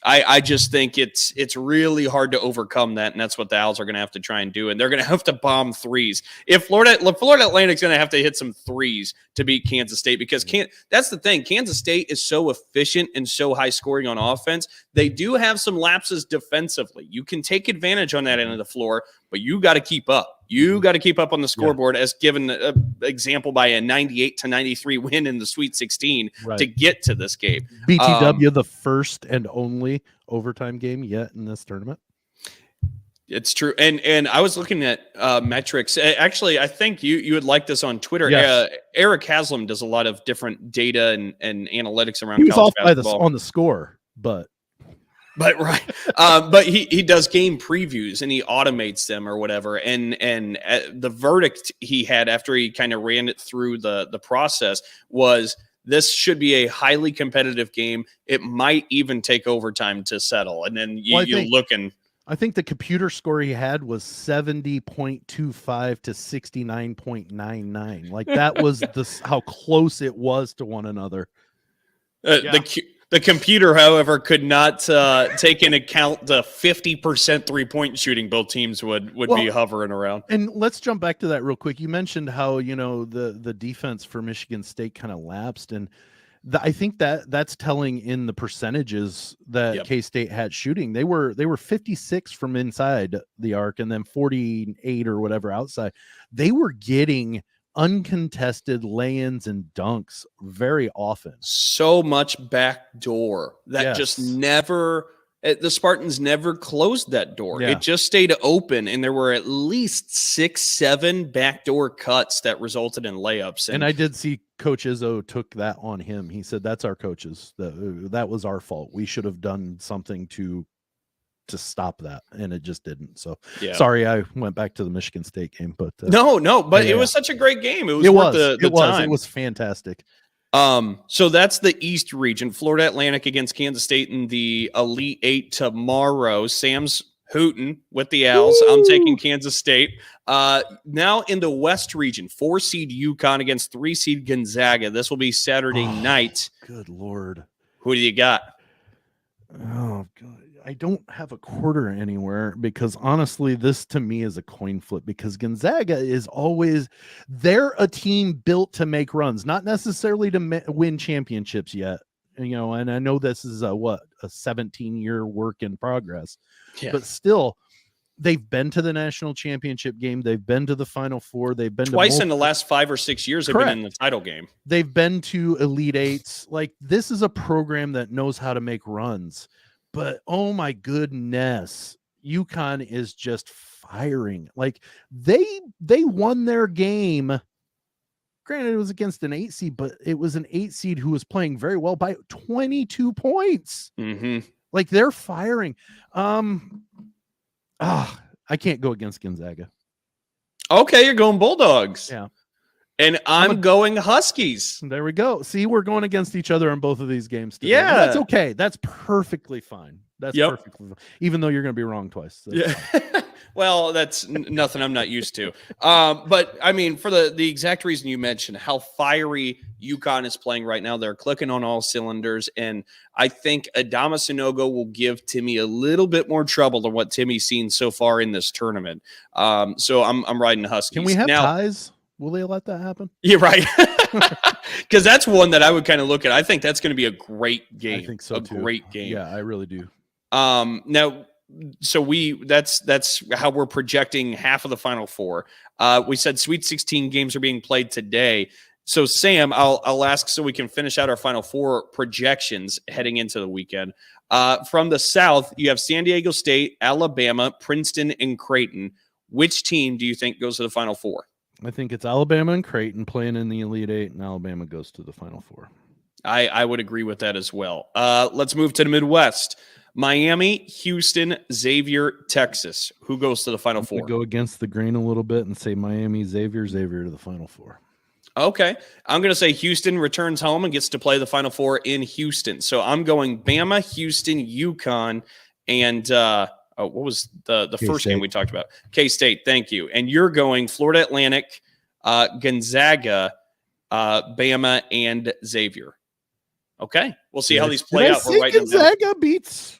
I just think it's really hard to overcome that, and that's what the Owls are going to have to try and do, and they're going to have to bomb threes. If Florida Atlantic's going to have to hit some threes to beat Kansas State, because that's the thing. Kansas State is so efficient and so high scoring on offense. They do have some lapses defensively. You can take advantage on that end of the floor, but you got to keep up. You got to keep up on the scoreboard, as given an example by a 98-93 win in the Sweet 16 to get to this game. BTW, the first and only overtime game yet in this tournament. It's true. And I was looking at metrics. Actually, I think you would like this on Twitter. Yes. Eric Haslam does a lot of different data and analytics around he was college off basketball. on the score, but right. But he does game previews and he automates them or whatever. And the verdict he had after he kind of ran it through the process was this should be a highly competitive game. It might even take overtime to settle. And then you look and I think the computer score he had was 70.25 to 69.99. Like that was how close it was to one another. The computer, however, could not take into account the 50% 3-point shooting both teams would be hovering around. And let's jump back to that real quick. You mentioned how, the defense for Michigan State kind of lapsed. And I think that's telling in the percentages that K-State had shooting. They were 56 from inside the arc and then 48 or whatever outside. They were getting uncontested lay-ins and dunks very often. So much backdoor that just never, the Spartans never closed that door. It just stayed open, and there were at least 6-7 backdoor cuts that resulted in layups. And I did see Coach Izzo took that on him. He said, that's our coaches. That was our fault. We should have done something to stop that, and it just didn't. So sorry I went back to the Michigan State game, but it was such a great game. It was worth the time. It was fantastic. So that's the East region. Florida Atlantic against Kansas State in the Elite Eight tomorrow. Sam's hooting with the Owls. Woo! I'm taking Kansas State. Now in the West region, 4-seed UConn against 3-seed Gonzaga. This will be Saturday night. Good Lord. Who do you got? Oh God. I don't have a quarter anywhere because honestly, this to me is a coin flip because Gonzaga is always, they're a team built to make runs, not necessarily to win championships yet, and I know this is a 17-year work in progress, but still they've been to the national championship game. They've been to the Final Four. They've been twice in the last 5 or 6 years. They've been in the title game. They've been to Elite Eights. Like this is a program that knows how to make runs. But oh my goodness, UConn is just firing. Like they won their game. Granted, it was against an 8 seed, but it was an 8 seed who was playing very well by 22 points. Mm-hmm. Like they're firing. I can't go against Gonzaga. Okay, you're going Bulldogs. Yeah. And I'm going Huskies. There we go. See, we're going against each other in both of these games today. Yeah. That's okay. That's perfectly fine. That's perfectly fine. Even though you're going to be wrong twice. Well, that's nothing I'm not used to. But I mean, for the exact reason you mentioned, how fiery UConn is playing right now, they're clicking on all cylinders, and I think Adama Sanogo will give Timmy a little bit more trouble than what Timmy's seen so far in this tournament. So I'm riding the Huskies. Can we have now, ties? Will they let that happen? You're right. Because that's one that I would kind of look at. I think that's going to be a great game. I think so too. Great game. Yeah, I really do. Now, so that's how we're projecting half of the Final Four. We said Sweet 16 games are being played today. So Sam, I'll ask so we can finish out our Final Four projections heading into the weekend. From the South, you have San Diego State, Alabama, Princeton, and Creighton. Which team do you think goes to the Final Four? I think it's Alabama and Creighton playing in the Elite Eight, and Alabama goes to the Final Four. I would agree with that as well. Let's move to the Midwest. Miami, Houston, Xavier, Texas. Who goes to the Final Four? Go against the grain a little bit and say Miami, Xavier to the Final Four. Okay. I'm going to say Houston returns home and gets to play the Final Four in Houston. So I'm going Bama, Houston, UConn, and what was the first game we talked about? K-State, thank you. And you're going Florida Atlantic, Gonzaga, Bama, and Xavier. Okay. We'll see how these play out. We're Gonzaga beats.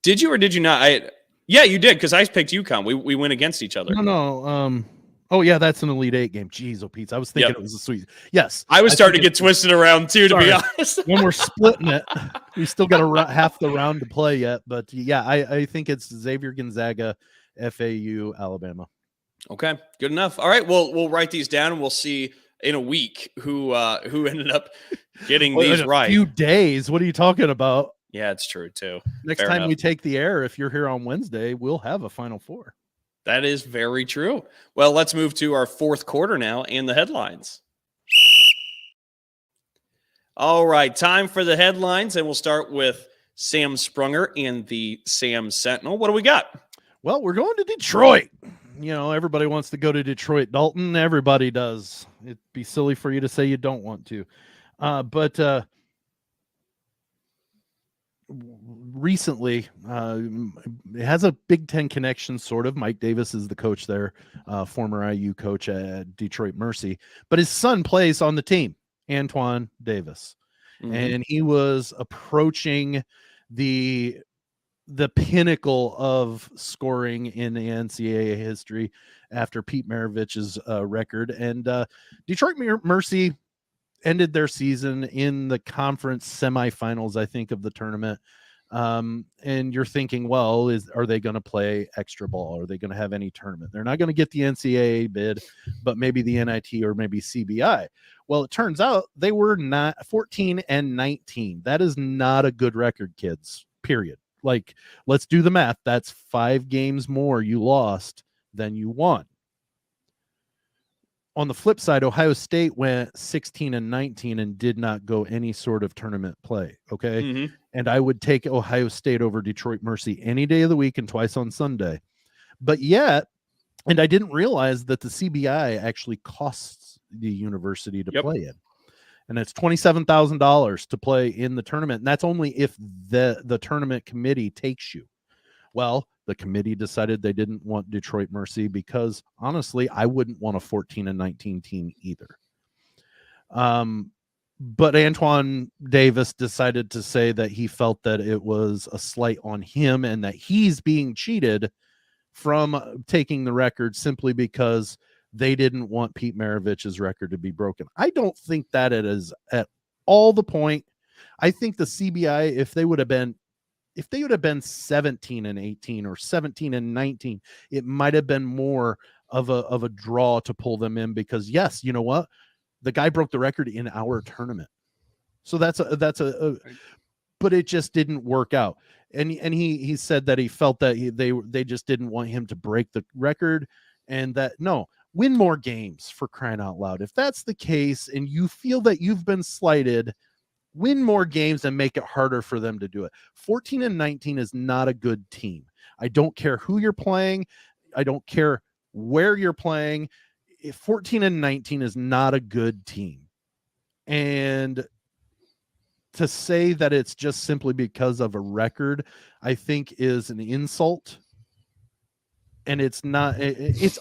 Did you or did you not? Yeah, you did, because I picked UConn. We went against each other. No. Oh, yeah, that's an Elite Eight game. Jeez, oh, Pete. I was thinking it was a sweet. Yes. I was starting to get twisted around, too, to be honest. When we're splitting it, we still got half the round to play yet. But, yeah, I think it's Xavier, Gonzaga, FAU, Alabama. Okay, good enough. All right, we'll write these down, and we'll see in a week who ended up getting these right. A few days. What are you talking about? Yeah, it's true, too. Next time we take the air, if you're here on Wednesday, we'll have a Final Four. That is very true. Well, let's move to our fourth quarter now and the headlines. All right, time for the headlines, and we'll start with Sam Sprunger and the Sam Sentinel. What do we got? Well, we're going to Detroit. You know, everybody wants to go to Detroit. Dalton, everybody does. It'd be silly for you to say you don't want to. But recently, it has a Big Ten connection, sort of. Mike Davis is the coach there, former IU coach at Detroit Mercy. But his son plays on the team, Antoine Davis. Mm-hmm. And he was approaching the pinnacle of scoring in the NCAA history after Pete Maravich's record. And Detroit Mercy ended their season in the conference semifinals, I think, of the tournament. And you're thinking, well, are they going to play extra ball? Are they going to have any tournament? They're not going to get the NCAA bid, but maybe the NIT or maybe CBI. Well, it turns out they were not 14-19. That is not a good record, kids, period. Like, let's do the math. That's 5 games more you lost than you won. On the flip side, Ohio State went 16-19 and did not go any sort of tournament play. Okay. Mm-hmm. And I would take Ohio State over Detroit Mercy any day of the week and twice on Sunday. But yet, and I didn't realize that the CBI actually costs the university to play in. And it's $27,000 to play in the tournament. And that's only if the tournament committee takes you. Well, the committee decided they didn't want Detroit Mercy because, honestly, I wouldn't want a 14-19 team either. But Antoine Davis decided to say that he felt that it was a slight on him and that he's being cheated from taking the record simply because they didn't want Pete Maravich's record to be broken. I don't think that it is at all the point. I think the CBI, if they would have been 17-18 or 17-19, it might have been more of a draw to pull them in because, yes, you know what? The guy broke the record in our tournament. So but it just didn't work out. And he said that he felt that they just didn't want him to break the record and that, no, win more games, for crying out loud. If that's the case and you feel that you've been slighted, win more games and make it harder for them to do it. 14-19 is not a good team. I don't care who you're playing. I don't care where you're playing. 14-19 is not a good team. And to say that it's just simply because of a record, I think is an insult and it's not. It's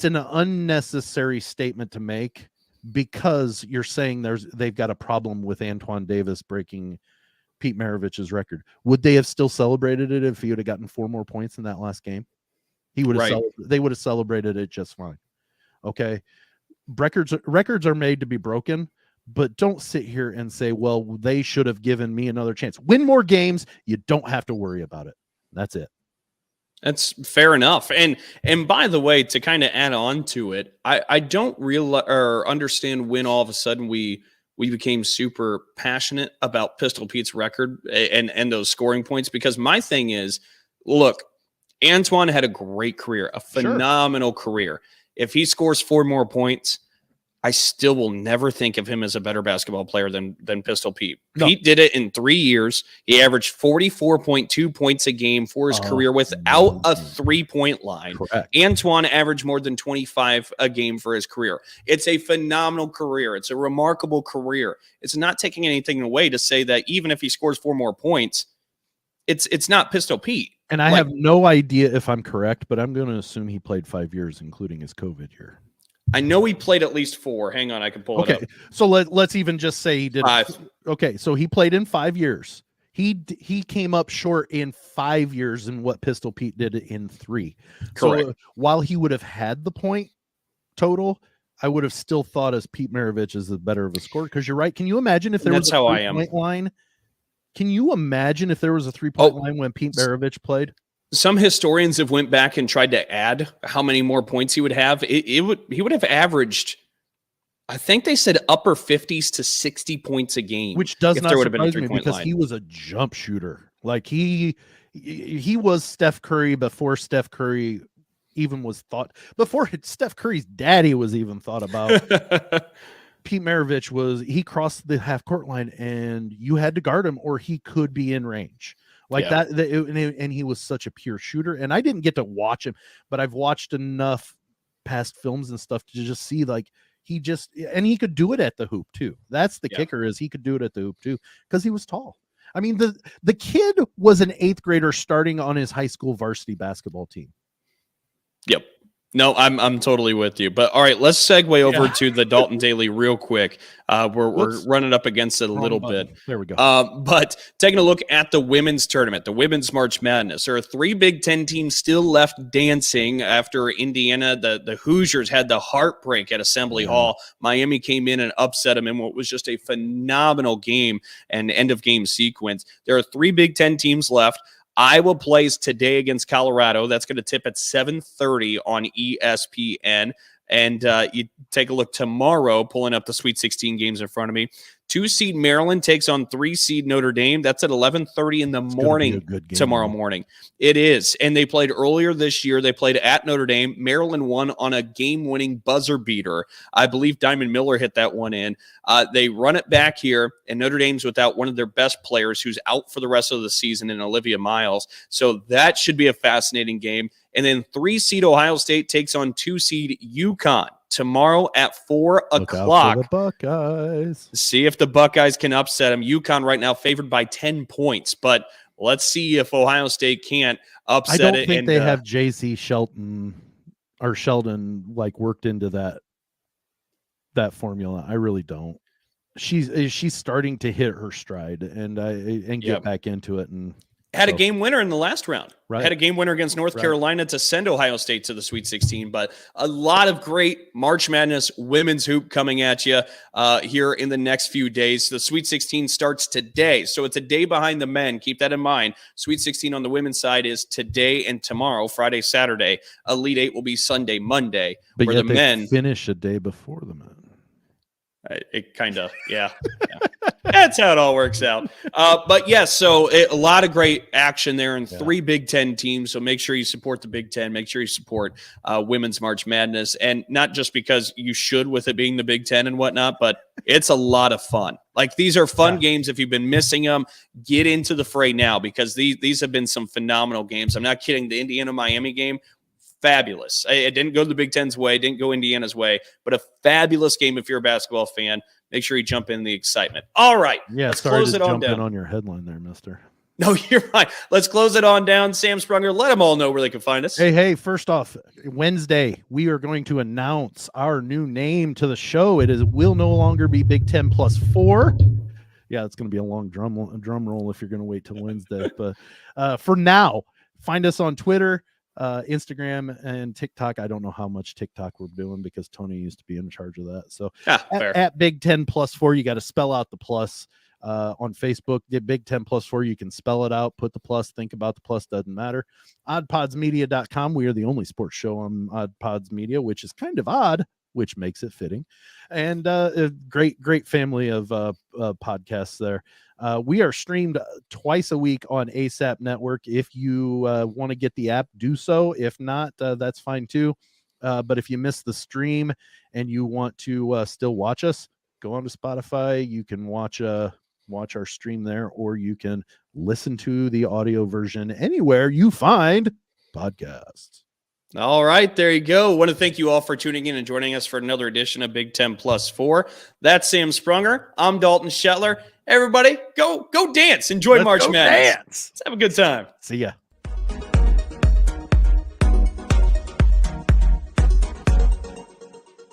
an unnecessary statement to make because you're saying they've got a problem with Antoine Davis breaking Pete Maravich's record. Would they have still celebrated it if he would have gotten 4 more points in that last game? He would have. Right. They would have celebrated it just fine. Okay, records are made to be broken, but don't sit here and say, well, they should have given me another chance. Win more games. You don't have to worry about it. That's it. That's fair enough. And by the way, to kind of add on to it, I don't realize or understand when all of a sudden we became super passionate about Pistol Pete's record and those scoring points, because my thing is, look, Antoine had a great career, a phenomenal career. If he scores 4 more points, I still will never think of him as a better basketball player than Pistol Pete. No. Pete did it in 3 years. He averaged 44.2 points a game for his career without a 3-point line. Correct. Antoine averaged more than 25 a game for his career. It's a phenomenal career. It's a remarkable career. It's not taking anything away to say that even if he scores 4 more points, it's not Pistol Pete. And I have no idea if I'm correct, but I'm going to assume he played 5 years, including his COVID year. I know he played at least 4. Hang on, I can pull it up. So let's even just say he did 5. Okay, so he played in 5 years. He came up short in 5 years in what Pistol Pete did in 3. Correct. So while he would have had the point total, I would have still thought as Pete Maravich is the better of a scorer, because you're right. Can you imagine if there was a 3-point line? Can you imagine if there was a 3-point line when Pete Maravich played? Some historians have went back and tried to add how many more points he would have. He would have averaged, I think they said upper 50s to 60 points a game, which does not surprise me because line. He was a jump shooter. Like he was Steph Curry before Steph Curry even was thought, before Steph Curry's daddy was even thought about. Pete Maravich he crossed the half court line and you had to guard him or he could be in range. And he was such a pure shooter. And I didn't get to watch him, but I've watched enough past films and stuff to just see and he could do it at the hoop too. That's the kicker, is he could do it at the hoop too, because he was tall. I mean, the kid was an 8th grader starting on his high school varsity basketball team. Yep. No, I'm totally with you. But all right, let's segue over to the Dalton Daily real quick. We're running up against it a little bit. There we go. But taking a look at the women's tournament, the women's March Madness, there are 3 Big Ten teams still left dancing after Indiana. The Hoosiers had the heartbreak at Assembly Hall. Miami came in and upset them in what was just a phenomenal game and end of game sequence. There are 3 Big Ten teams left. Iowa plays today against Colorado. That's going to tip at 7:30 on ESPN. And you take a look tomorrow, pulling up the Sweet 16 games in front of me. 2-seed Maryland takes on 3-seed Notre Dame. That's at 11:30 in the morning tomorrow morning. It is. And they played earlier this year. They played at Notre Dame. Maryland won on a game-winning buzzer beater. I believe Diamond Miller hit that one in. They run it back here, and Notre Dame's without one of their best players who's out for the rest of the season in Olivia Miles. So that should be a fascinating game. And then 3-seed Ohio State takes on 2-seed UConn tomorrow at 4 o'clock. The Buckeyes. See if the Buckeyes can upset them. UConn right now favored by 10 points, but let's see if Ohio State can't upset it. I don't think they have J.C. Sheldon worked into that formula. I really don't. She's starting to hit her stride and get back into it and. Had a game winner in the last round. Right. Had a game winner against North Carolina to send Ohio State to the Sweet 16. But a lot of great March Madness women's hoop coming at you here in the next few days. The Sweet 16 starts today, so it's a day behind the men. Keep that in mind. Sweet 16 on the women's side is today and tomorrow, Friday, Saturday. Elite 8 will be Sunday, Monday. But where yet the men finish a day before the men. It kind of, yeah. That's how it all works out. But yes, so a lot of great action there in 3 Big Ten teams. So make sure you support the Big Ten. Make sure you support Women's March Madness. And not just because you should with it being the Big Ten and whatnot, but it's a lot of fun. Like, these are fun games. If you've been missing them, get into the fray now, because these have been some phenomenal games. I'm not kidding. The Indiana-Miami game, fabulous. It didn't go the Big Ten's way, didn't go Indiana's way, but a fabulous game if you're a basketball fan. Make sure you jump in the excitement. All right, let's close it on down. On your headline there, mister. No, you're fine. Let's close it on down. Sam Sprunger, let them all know where they can find us. Hey, first off, Wednesday, we are going to announce our new name to the show. Will no longer be Big 10 plus 4. Yeah, it's going to be a long drum roll if you're going to wait till Wednesday. But for now, find us on Twitter, Instagram, and TikTok. I don't know how much TikTok we're doing because Tony used to be in charge of that. So at Big 10 plus 4, you got to spell out the plus. On Facebook, get Big 10 plus 4. You can spell it out, put the plus, think about the plus, doesn't matter. Oddpodsmedia.com. We are the only sports show on Odd Pods Media, which is kind of odd, which makes it fitting. And a great family of podcasts there. We are streamed twice a week on ASAP Network. If you want to get the app, do so. If not, that's fine too. But if you miss the stream and you want to still watch us, go on to Spotify. You can watch our stream there, or you can listen to the audio version anywhere you find podcasts. All right, there you go. Want to thank you all for tuning in and joining us for another edition of Big 10 plus 4. That's Sam Sprunger. I'm Dalton Shetler. Everybody, go dance. Enjoy March Madness. Let's have a good time. See ya.